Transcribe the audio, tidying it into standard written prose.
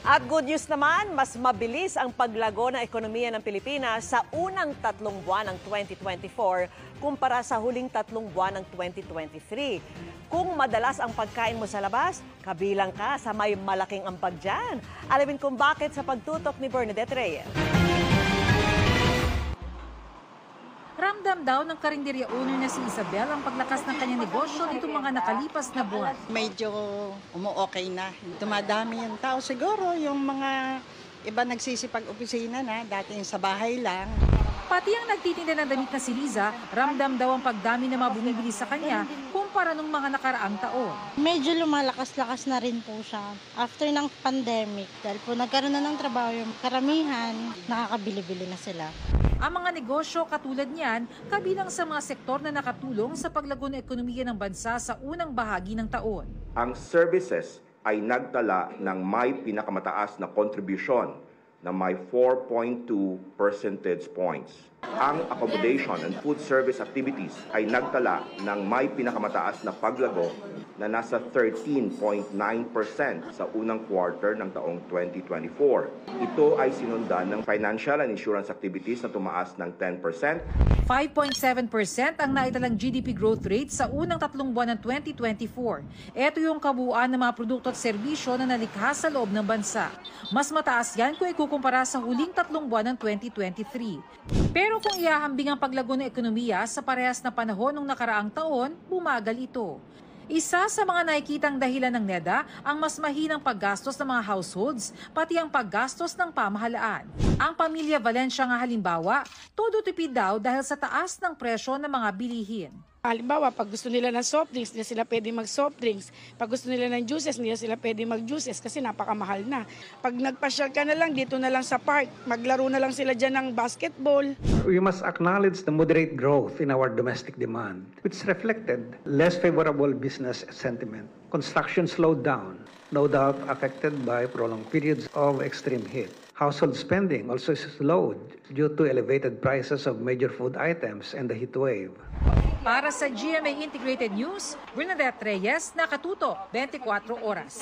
At good news naman, mas mabilis ang paglago ng ekonomiya ng Pilipinas sa unang 3 buwan ng 2024 kumpara sa huling 3 buwan ng 2023. Kung madalas ang pagkain mo sa labas, kabilang ka sa may malaking ambag dyan. Alamin kung bakit sa pagtutok ni Bernadette Reyes. Ramdam daw ng karinderya owner na si Isabel ang paglakas ng kanyang negosyo nitong mga nakalipas na buwan. Medyo umu-okay na. Dumadami yung tao. Siguro yung mga iba nagsisipag-opisina na, dati sa bahay lang. Pati ang nagtitinda ng damit na si Liza, ramdam daw ang pagdami na mga bumibili sa kanya kumpara nung mga nakaraang taon. Medyo lumalakas-lakas na rin po siya after ng pandemic. Dahil po nagkaroon na ng trabaho yung karamihan, nakakabili-bili na sila. Ang mga negosyo katulad niyan, kabilang sa mga sektor na nakatulong sa paglago ng ekonomiya ng bansa sa unang bahagi ng taon. Ang services ay nagtala ng may pinakamataas na kontribusyon na may 4.2 percentage points. Ang accommodation and food service activities ay nagtala ng may pinakamataas na paglago na nasa 13.9% sa unang quarter ng taong 2024. Ito ay sinundan ng financial and insurance activities na tumaas ng 10%. 5.7% ang naitalang GDP growth rate sa unang 3 buwan ng 2024. Ito yung kabuuan ng mga produkto at serbisyo na nalikha sa loob ng bansa. Mas mataas yan kung ikukumpara sa huling 3 buwan ng 2023. Pero kung ihahambing ang paglago ng ekonomiya sa parehas na panahon ng nakaraang taon, bumagal ito. Isa sa mga nakikitang dahilan ng NEDA ang mas mahinang paggastos ng mga households, pati ang paggastos ng pamahalaan. Ang pamilya Valencia nga halimbawa, todo tipid daw dahil sa taas ng presyo ng mga bilihin. Halimbawa, pag gusto nila ng soft drinks, hindi sila pwede mag-soft drinks. Pag gusto nila ng juices, hindi sila pwede mag-juices kasi napakamahal na. Pag nagpasyal ka na lang, dito na lang sa park, maglaro na lang sila dyan ng basketball. We must acknowledge the moderate growth in our domestic demand, which reflected less favorable business sentiment. Construction slowed down, no doubt affected by prolonged periods of extreme heat. Household spending also slowed due to elevated prices of major food items and the heat wave. Para sa GMA Integrated News, Bernadette Reyes, Nakatuto, 24 Oras.